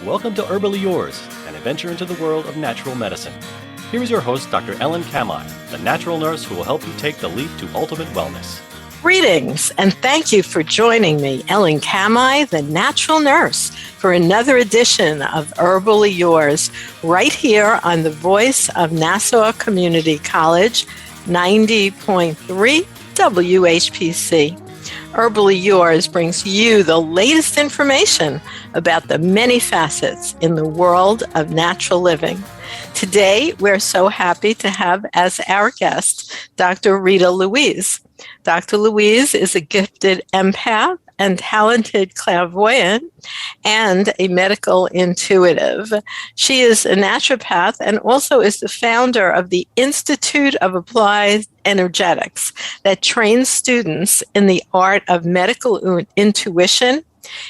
Welcome to Herbally Yours, an adventure into the world of natural medicine. Here is your host, Dr. Ellen Kamai, the natural nurse who will help you take the leap to ultimate wellness. Greetings, and thank you for joining me, Ellen Kamai, the natural nurse, for another edition of Herbally Yours, right here on the voice of Nassau Community College, 90.3 WHPC. Herbally Yours brings you the latest information about the many facets in the world of natural living. Today, we're so happy to have as our guest Dr. Rita Louise. Dr. Louise is a gifted empath and talented clairvoyant and a medical intuitive. She is a naturopath and also is the founder of the Institute of Applied Energetics that trains students in the art of medical intuition,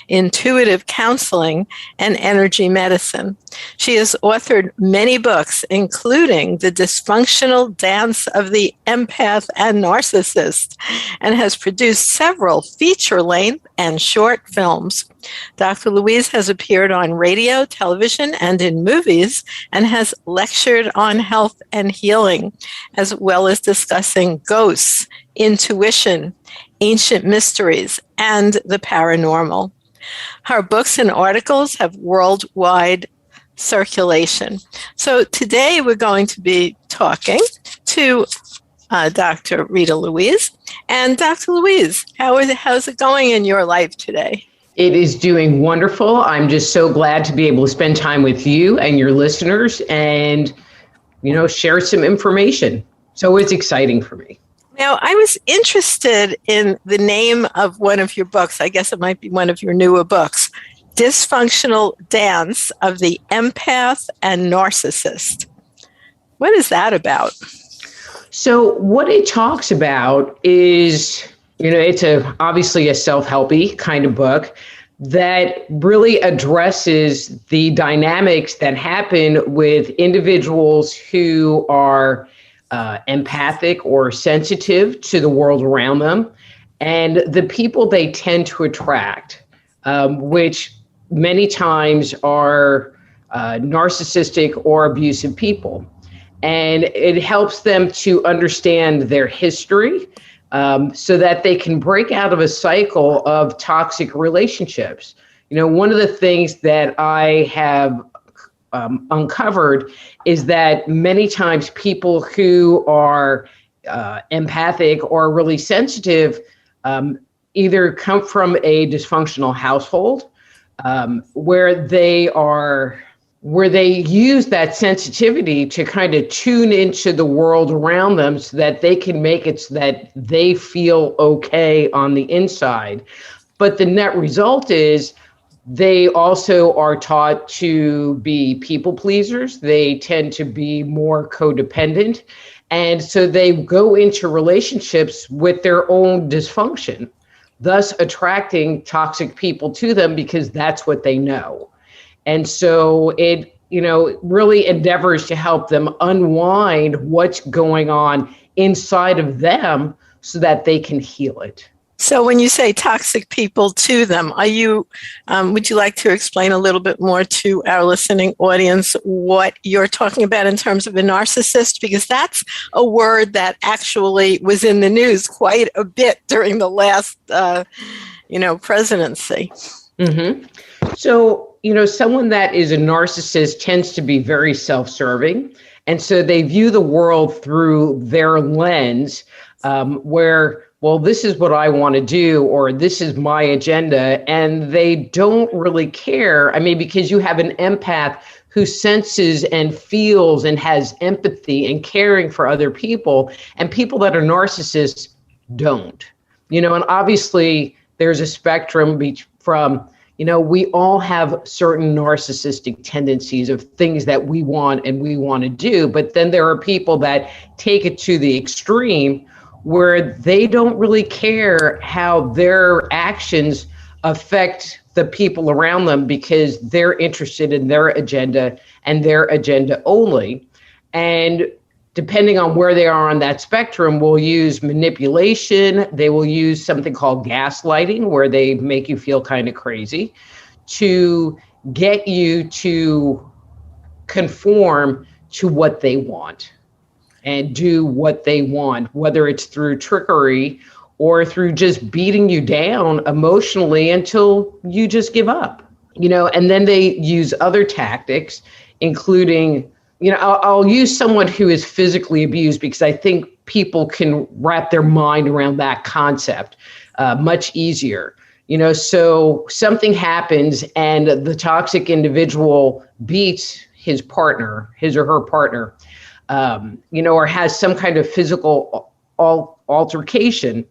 intuitive counseling, and energy medicine. She has authored many books, including The Dysfunctional Dance of the Empath and Narcissist, and has produced several feature-length and short films. Dr. Louise has appeared on radio, television, and in movies, and has lectured on health and healing, as well as discussing ghosts, intuition, ancient mysteries, and the paranormal. Her books and articles have worldwide circulation. So today we're going to be talking to Dr. Rita Louise. And Dr. Louise, how's it going in your life today? It is doing wonderful. I'm just so glad to be able to spend time with you and your listeners and, share some information. So it's exciting for me. Now, I was interested in the name of one of your books. I guess it might be one of your newer books, Dysfunctional Dance of the Empath and Narcissist. What is that about? So what it talks about is, it's obviously a self-helpy kind of book that really addresses the dynamics that happen with individuals who are empathic or sensitive to the world around them, and the people they tend to attract, which many times are narcissistic or abusive people. And it helps them to understand their history so that they can break out of a cycle of toxic relationships. One of the things that I have uncovered is that many times people who are empathic or really sensitive either come from a dysfunctional household where they use that sensitivity to kind of tune into the world around them so that they can make it so that they feel okay on the inside. But the net result is they also are taught to be people pleasers. They tend to be more codependent. And so they go into relationships with their own dysfunction, thus attracting toxic people to them because that's what they know. And so it, really endeavors to help them unwind what's going on inside of them so that they can heal it. So when you say toxic people to them, would you like to explain a little bit more to our listening audience what you're talking about in terms of a narcissist? Because that's a word that actually was in the news quite a bit during the last, presidency. Mm-hmm. So, someone that is a narcissist tends to be very self-serving. And so they view the world through their lens where, well, this is what I want to do, or this is my agenda, and they don't really care. Because you have an empath who senses and feels and has empathy and caring for other people, and people that are narcissists don't. And obviously there's a spectrum from, we all have certain narcissistic tendencies of things that we want and we want to do, but then there are people that take it to the extreme where they don't really care how their actions affect the people around them because they're interested in their agenda and their agenda only. And depending on where they are on that spectrum, will use manipulation. They will use something called gaslighting, where they make you feel kind of crazy, to get you to conform to what they want and do what they want, whether it's through trickery or through just beating you down emotionally until you just give up. And then they use other tactics, including, I'll use someone who is physically abused because I think people can wrap their mind around that concept much easier. So something happens and the toxic individual beats his partner, his or her partner, or has some kind of physical altercation.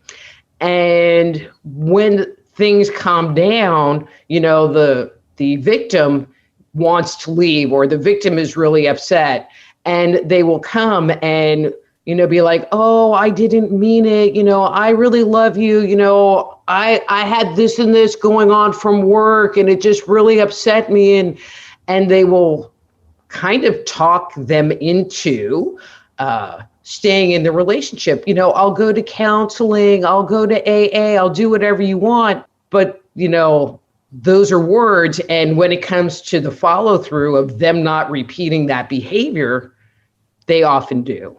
And when things calm down, the victim wants to leave, or the victim is really upset, and they will come and, be like, oh, I didn't mean it. I really love you. I had this and this going on from work and it just really upset me. And they will kind of talk them into, staying in the relationship. I'll go to counseling, I'll go to AA, I'll do whatever you want. But, those are words. And when it comes to the follow through of them not repeating that behavior, they often do.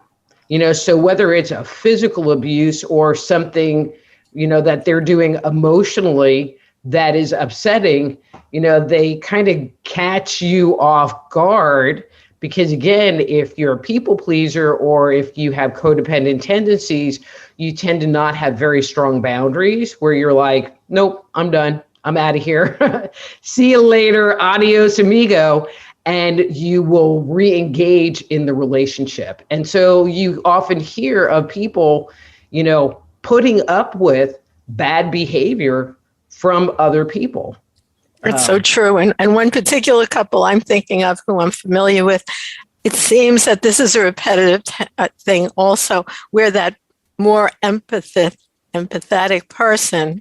So whether it's a physical abuse or something, that they're doing emotionally that is upsetting, they kind of catch you off guard. Because again, if you're a people pleaser or if you have codependent tendencies, you tend to not have very strong boundaries where you're like, nope, I'm done. I'm out of here. See you later. Adios, amigo. And you will re-engage in the relationship. And so you often hear of people, putting up with bad behavior from other people. It's so true. And one particular couple I'm thinking of who I'm familiar with, it seems that this is a repetitive thing also, where that more empathetic person,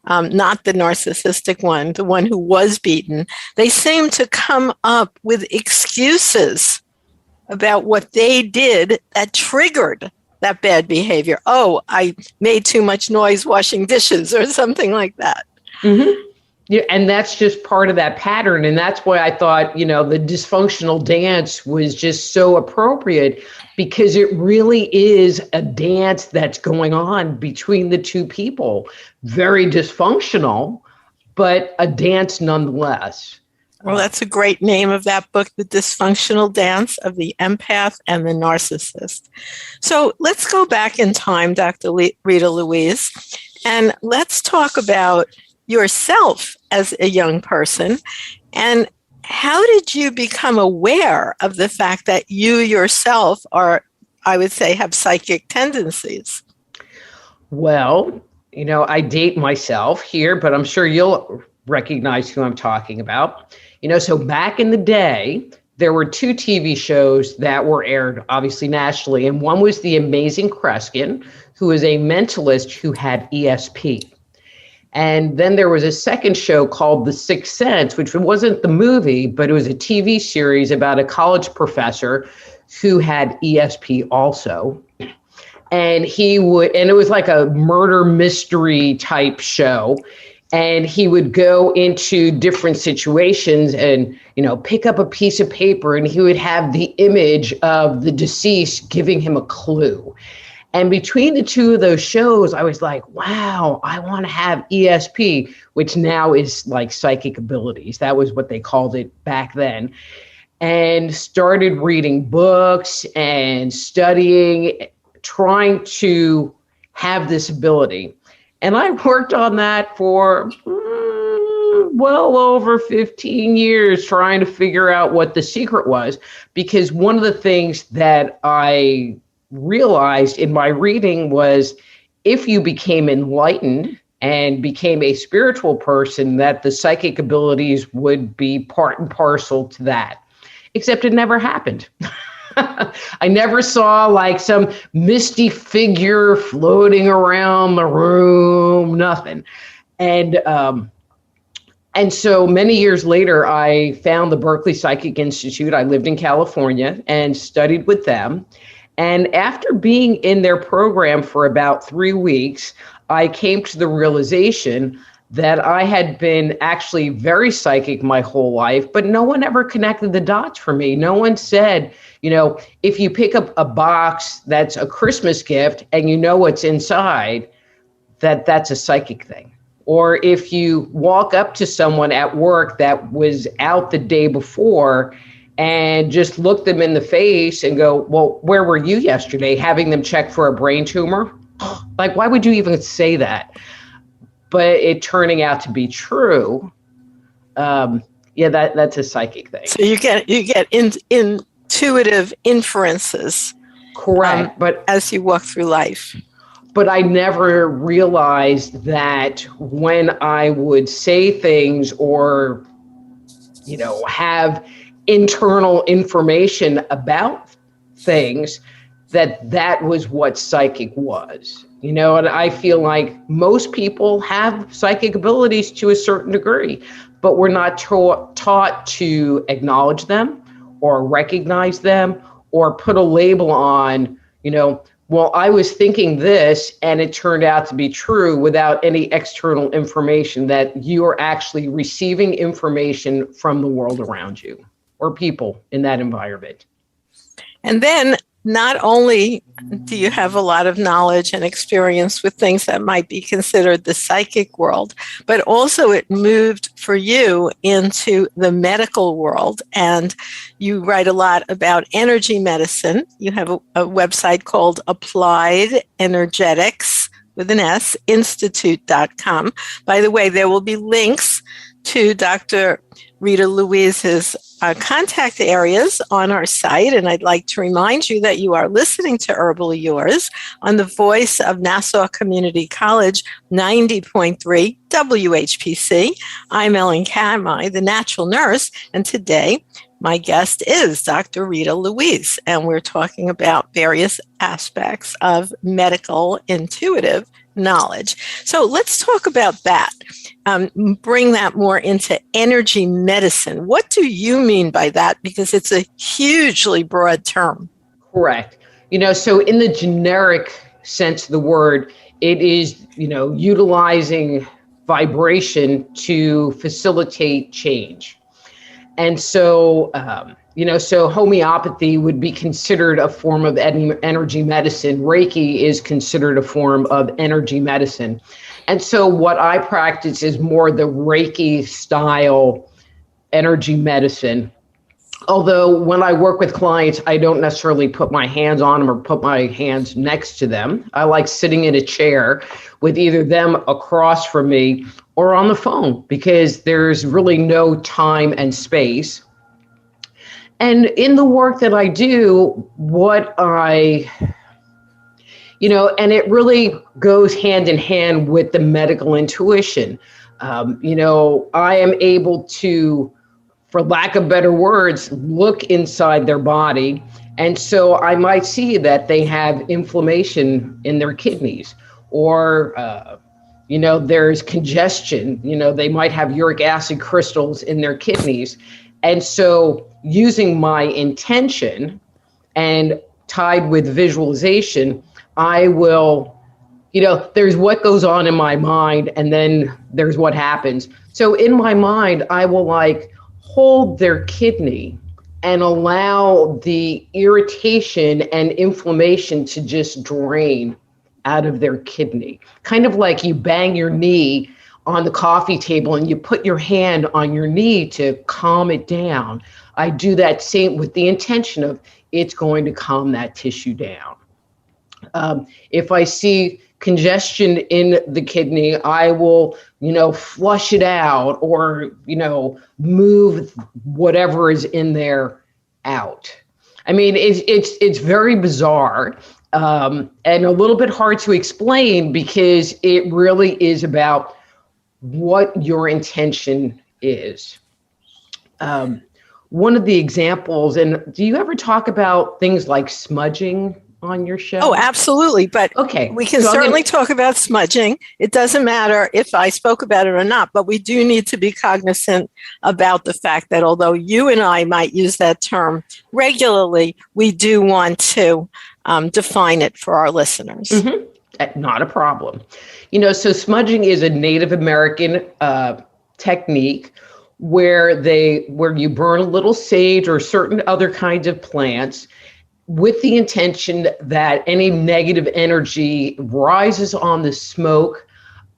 not the narcissistic one, the one who was beaten, they seem to come up with excuses about what they did that triggered that bad behavior. Oh, I made too much noise washing dishes or something like that. Mm-hmm. Yeah, and that's just part of that pattern. And that's why I thought, the dysfunctional dance was just so appropriate, because it really is a dance that's going on between the two people. Very dysfunctional, but a dance nonetheless. Well, that's a great name of that book, The Dysfunctional Dance of the Empath and the Narcissist. So let's go back in time, Dr. Rita Louise, and let's talk about yourself as a young person. And how did you become aware of the fact that you yourself are, I would say, have psychic tendencies? Well, I date myself here, but I'm sure you'll recognize who I'm talking about. So back in the day, there were two TV shows that were aired, obviously nationally, and one was The Amazing Kreskin, who is a mentalist who had ESP. And then there was a second show called The Sixth Sense, which wasn't the movie, but it was a TV series about a college professor who had ESP also. And it was like a murder mystery type show. And he would go into different situations and, pick up a piece of paper, and he would have the image of the deceased giving him a clue. And between the two of those shows, I was like, wow, I want to have ESP, which now is like psychic abilities. That was what they called it back then. And started reading books and studying, trying to have this ability. And I worked on that for well over 15 years, trying to figure out what the secret was. Because one of the things that I realized in my reading was, if you became enlightened and became a spiritual person, that the psychic abilities would be part and parcel to that. Except it never happened. I never saw like some misty figure floating around the room, nothing. And so many years later, I found the Berkeley Psychic Institute. I lived in California and studied with them. And after being in their program for about 3 weeks, I came to the realization that I had been actually very psychic my whole life, but no one ever connected the dots for me. No one said, if you pick up a box that's a Christmas gift and you know what's inside, that's a psychic thing. Or if you walk up to someone at work that was out the day before and just look them in the face and go, well, where were you yesterday? Having them check for a brain tumor? Like, why would you even say that? But it turning out to be true. That's a psychic thing. So you get intuitive inferences. Correct. But as you walk through life. But I never realized that when I would say things or, have internal information about things, that was what psychic was. And I feel like most people have psychic abilities to a certain degree, but we're not taught to acknowledge them or recognize them or put a label on, well, I was thinking this and it turned out to be true without any external information, that you are actually receiving information from the world around you or people in that environment. And then not only do you have a lot of knowledge and experience with things that might be considered the psychic world, but also it moved for you into the medical world. And you write a lot about energy medicine. You have a website called Applied Energetics with an S, institute.com. By the way, there will be links to Dr. Rita Louise's contact areas on our site. And I'd like to remind you that you are listening to Herbally Yours on the voice of Nassau Community College, 90.3 WHPC. I'm Ellen Kamai, the natural nurse. And today, my guest is Dr. Rita Louise. And we're talking about various aspects of medical intuitive knowledge. So let's talk about that. Bring that more into energy medicine. What do you mean by that? Because it's a hugely broad term. Correct. So in the generic sense of the word, it is, utilizing vibration to facilitate change. And so, so homeopathy would be considered a form of energy medicine. Reiki is considered a form of energy medicine. And so what I practice is more the Reiki style energy medicine. Although when I work with clients, I don't necessarily put my hands on them or put my hands next to them. I like sitting in a chair with either them across from me or on the phone, because there's really no time and space. And in the work that I do, and it really goes hand in hand with the medical intuition. I am able to, for lack of better words, look inside their body. And so I might see that they have inflammation in their kidneys, or, there's congestion. They might have uric acid crystals in their kidneys. And so using my intention and tied with visualization, I will, there's what goes on in my mind, and then there's what happens. So in my mind, I will hold their kidney and allow the irritation and inflammation to just drain out of their kidney. Kind of like you bang your knee on the coffee table and you put your hand on your knee to calm it down. I do that same with the intention of it's going to calm that tissue down. If I see congestion in the kidney, I will, flush it out, or, move whatever is in there out. I mean, it's very bizarre, and a little bit hard to explain, because it really is about what your intention is. One of the examples, and do you ever talk about things like smudging on your show? Oh, absolutely. But okay, we can certainly talk about smudging. It doesn't matter if I spoke about it or not, but we do need to be cognizant about the fact that although you and I might use that term regularly, we do want to define it for our listeners. Mm-hmm. Not a problem. So smudging is a Native American technique where you burn a little sage or certain other kinds of plants with the intention that any negative energy rises on the smoke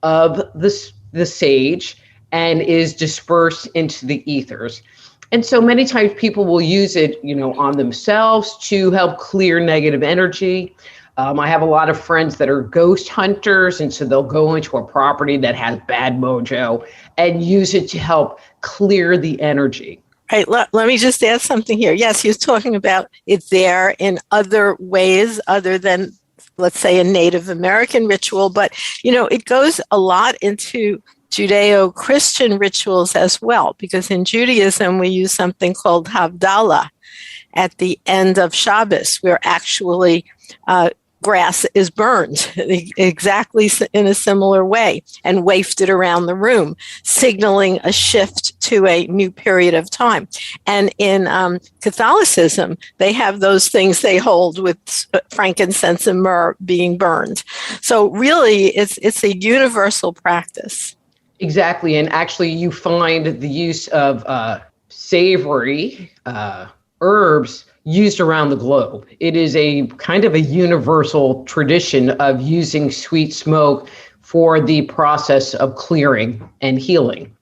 of the sage and is dispersed into the ethers. And so many times people will use it, on themselves to help clear negative energy. I have a lot of friends that are ghost hunters, and so they'll go into a property that has bad mojo and use it to help clear the energy. Right. Let me just add something here. Yes, he was talking about it there in other ways other than, let's say, a Native American ritual, but, it goes a lot into Judeo-Christian rituals as well, because in Judaism, we use something called Havdalah at the end of Shabbos, where actually grass is burned exactly in a similar way and wafted around the room, signaling a shift to a new period of time. And in Catholicism, they have those things they hold with frankincense and myrrh being burned. So really, it's a universal practice. Exactly. And actually, you find the use of savory herbs used around the globe. It is a kind of a universal tradition of using sweet smoke for the process of clearing and healing.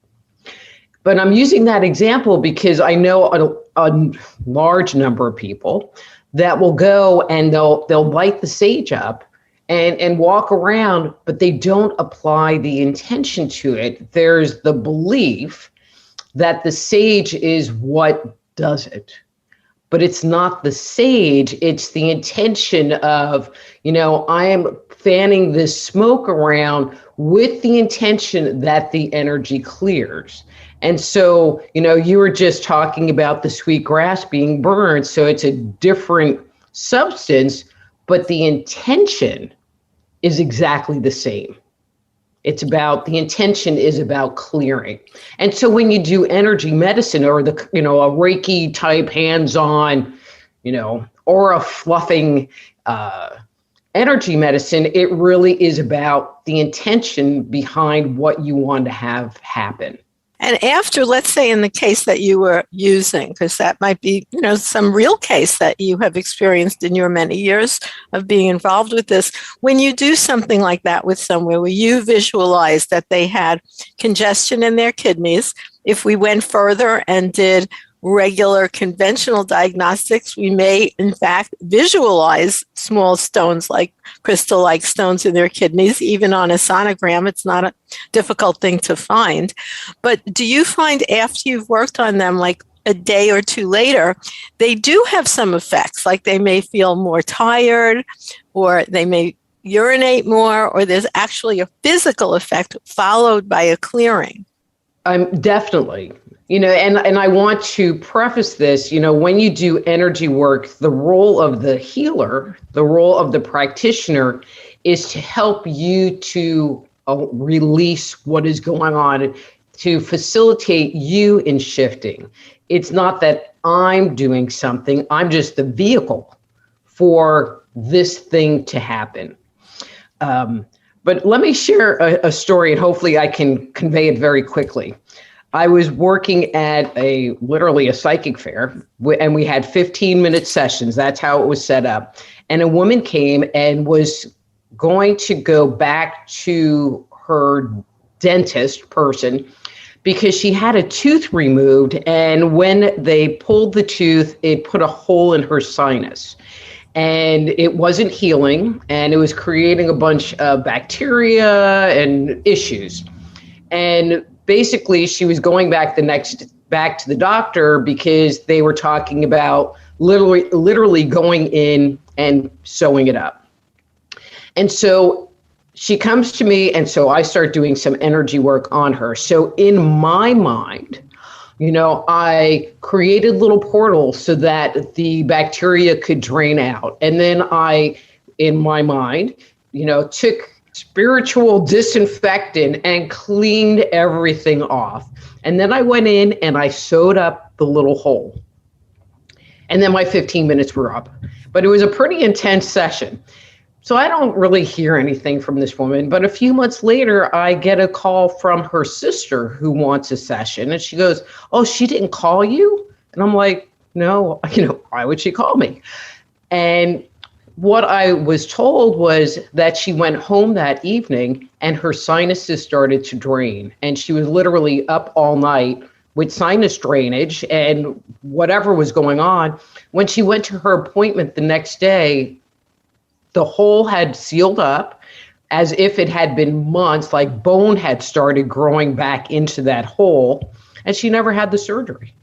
But I'm using that example because I know a large number of people that will go and they'll light the sage up and walk around, but they don't apply the intention to it. There's the belief that the sage is what does it. But it's not the sage, it's the intention of, I am fanning this smoke around with the intention that the energy clears. And so, you were just talking about the sweet grass being burned, so it's a different substance, but the intention is exactly the same. The intention is about clearing. And so when you do energy medicine or a Reiki type hands-on, aura fluffing energy medicine, it really is about the intention behind what you want to have happen. And after, let's say in the case that you were using, because that might be, some real case that you have experienced in your many years of being involved with this, when you do something like that with someone where you visualize that they had congestion in their kidneys, if we went further and did regular conventional diagnostics, we may in fact visualize small stones, like crystal-like stones in their kidneys. Even on a sonogram, it's not a difficult thing to find. But do you find after you've worked on them, like a day or two later, they do have some effects, like they may feel more tired, or they may urinate more, or there's actually a physical effect followed by a clearing? Definitely. And I want to preface this, when you do energy work, the role of the healer, the role of the practitioner is to help you to release what is going on, to facilitate you in shifting. It's not that I'm doing something, I'm just the vehicle for this thing to happen. But let me share a story, and hopefully I can convey it very quickly. I was working at literally a psychic fair, and we had 15-minute sessions. That's how it was set up. And a woman came and was going to go back to her dentist person because she had a tooth removed. And when they pulled the tooth, it put a hole in her sinus. And it wasn't healing, and it was creating a bunch of bacteria and issues. And basically, she was going back to the doctor because they were talking about literally going in and sewing it up. And so she comes to me, and so I start doing some energy work on her. So in my mind, I created little portals so that the bacteria could drain out. And then I, in my mind, took spiritual disinfectant and cleaned everything off. And then I went in and I sewed up the little hole. And then my 15 minutes were up. But it was a pretty intense session. So I don't really hear anything from this woman, but a few months later, I get a call from her sister who wants a session. And she goes, "Oh, she didn't call you?" And I'm like, "No, why would she call me?" And what I was told was that she went home that evening and her sinuses started to drain. And she was literally up all night with sinus drainage and whatever was going on. When she went to her appointment the next day, the hole had sealed up as if it had been months, like bone had started growing back into that hole, and she never had the surgery.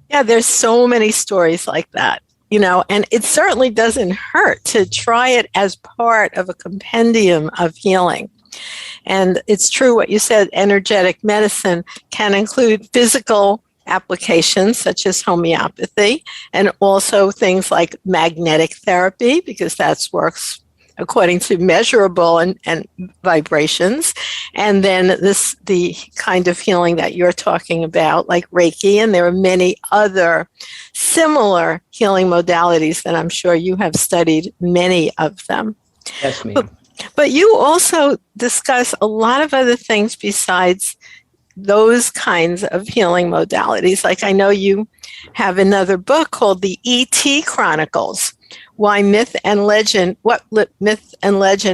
Yeah, there's so many stories like that, and it certainly doesn't hurt to try it as part of a compendium of healing. And it's true what you said, energetic medicine can include physical applications such as homeopathy, and also things like magnetic therapy, because that works according to measurable and vibrations. And then the kind of healing that you're talking about, like Reiki, and there are many other similar healing modalities that I'm sure you have studied many of them. Yes, ma'am. But you also discuss a lot of other things besides those kinds of healing modalities. Like I know you have another book called The E.T. Chronicles, what myth and legend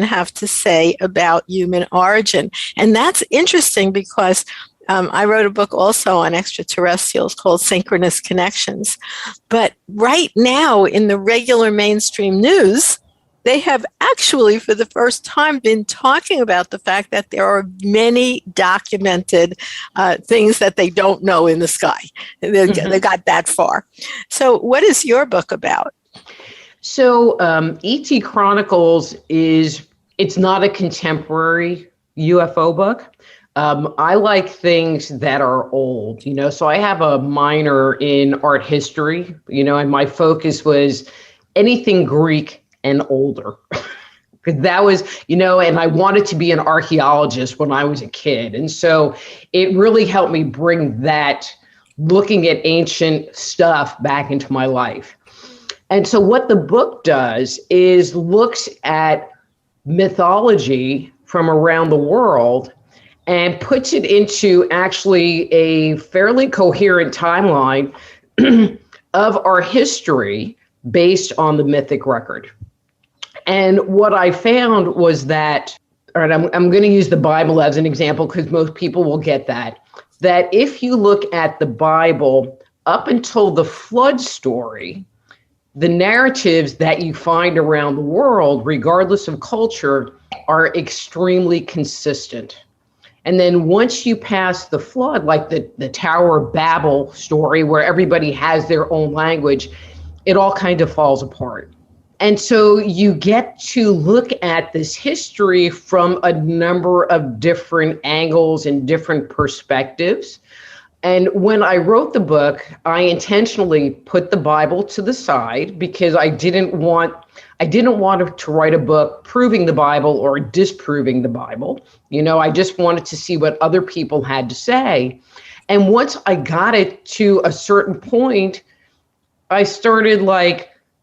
have to say about human origin. And that's interesting because I wrote a book also on extraterrestrials called Synchronous Connections. But right now in the regular mainstream news, they have actually, for the first time, been talking about the fact that there are many documented things that they don't know in the sky. They got that far. So what is your book about? So E.T. Chronicles it's not a contemporary UFO book. I like things that are old, so I have a minor in art history, and my focus was anything Greek and older. Because that was, and I wanted to be an archaeologist when I was a kid. And so it really helped me bring that looking at ancient stuff back into my life. And so what the book does is looks at mythology from around the world and puts it into actually a fairly coherent timeline of our history based on the mythic record. And what I found was that, all right, I'm going to use the Bible as an example because most people will get that if you look at the Bible up until the flood story, the narratives that you find around the world, regardless of culture, are extremely consistent. And then once you pass the flood, like the Tower of Babel story, where everybody has their own language, it all kind of falls apart. And so you get to look at this history from a number of different angles and different perspectives. And when I wrote the book, I intentionally put the Bible to the side because I didn't want to write a book proving the Bible or disproving the Bible. I just wanted to see what other people had to say. And once I got it to a certain point, I started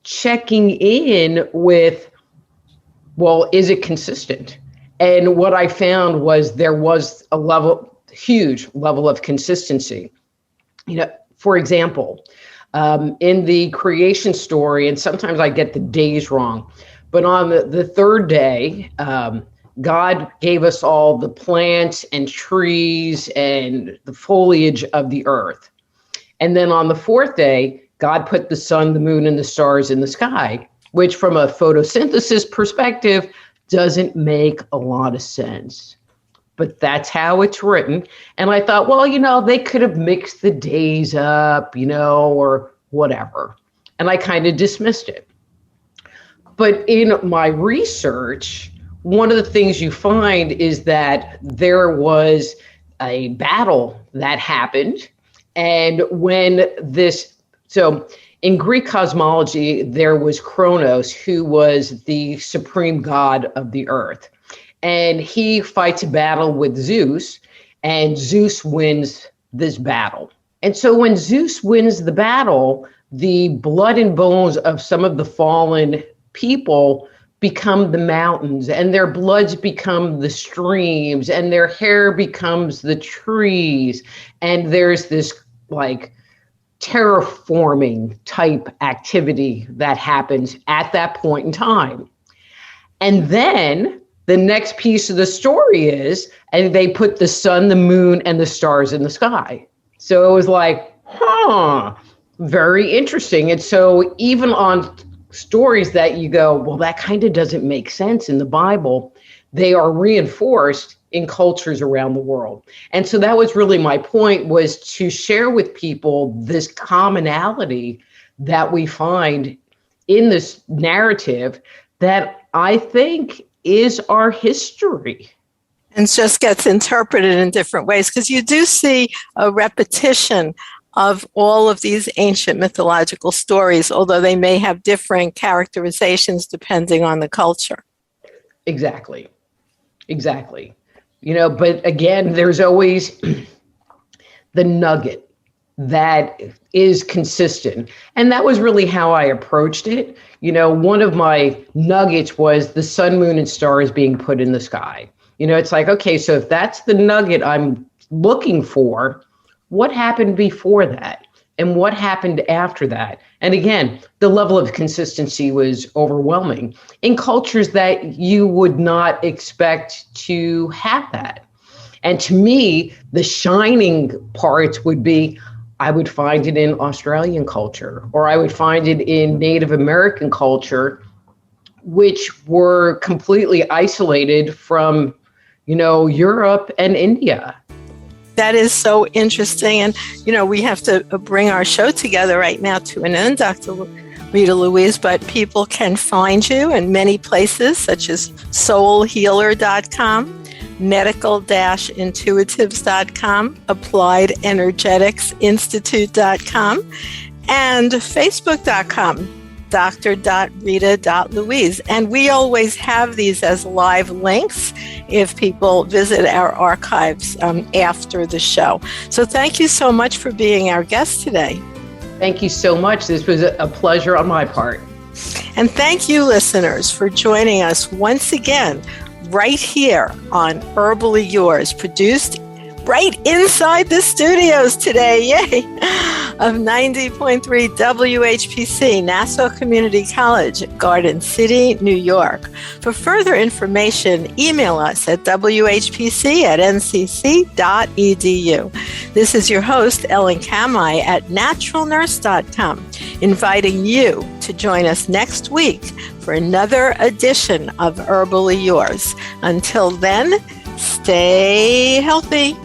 checking in with, well, is it consistent? And what I found was there was a huge level of consistency. For example, in the creation story, and sometimes I get the days wrong, but on the third day, God gave us all the plants and trees and the foliage of the earth. And then on the fourth day, God put the sun, the moon, and the stars in the sky, which from a photosynthesis perspective doesn't make a lot of sense. But that's how it's written. And I thought, well, they could have mixed the days up, or whatever. And I kind of dismissed it. But in my research, one of the things you find is that there was a battle that happened. And when so in Greek cosmology, there was Kronos, who was the supreme god of the earth. And he fights a battle with Zeus, and Zeus wins this battle. And so when Zeus wins the battle, the blood and bones of some of the fallen people become the mountains, and their bloods become the streams, and their hair becomes the trees. And there's this like terraforming type activity that happens at that point in time. And then the next piece of the story is, and they put the sun, the moon, and the stars in the sky. So it was like, very interesting. And so even on stories that you go, well, that kind of doesn't make sense in the Bible, they are reinforced in cultures around the world. And so that was really my point, was to share with people this commonality that we find in this narrative that I think is our history. And just gets interpreted in different ways, because you do see a repetition of all of these ancient mythological stories, although they may have different characterizations depending on the culture. Exactly. You know, but again, there's always the nugget that is consistent. And that was really how I approached it. You know, one of my nuggets was the sun, moon, and stars being put in the sky. You know, it's like, okay, so if that's the nugget I'm looking for, what happened before that? And what happened after that? And again, the level of consistency was overwhelming in cultures that you would not expect to have that. And to me, the shining parts would be, I would find it in Australian culture, or I would find it in Native American culture, which were completely isolated from, you know, Europe and India. That is so interesting. And, you know, we have to bring our show together right now to an end, Dr. Rita Louise, but people can find you in many places, such as soulhealer.com, medical-intuitives.com, appliedenergeticsinstitute.com, and facebook.com. Dr.Rita.Louise. And we always have these as live links if people visit our archives after the show. So thank you so much for being our guest today. Thank you so much. This was a pleasure on my part. And thank you, listeners, for joining us once again right here on Herbally Yours, produced right inside the studios today, yay, of 90.3 WHPC, Nassau Community College, Garden City, New York. For further information, email us at whpc@ncc.edu. This is your host, Ellen Kamai at naturalnurse.com, inviting you to join us next week for another edition of Herbally Yours. Until then, stay healthy.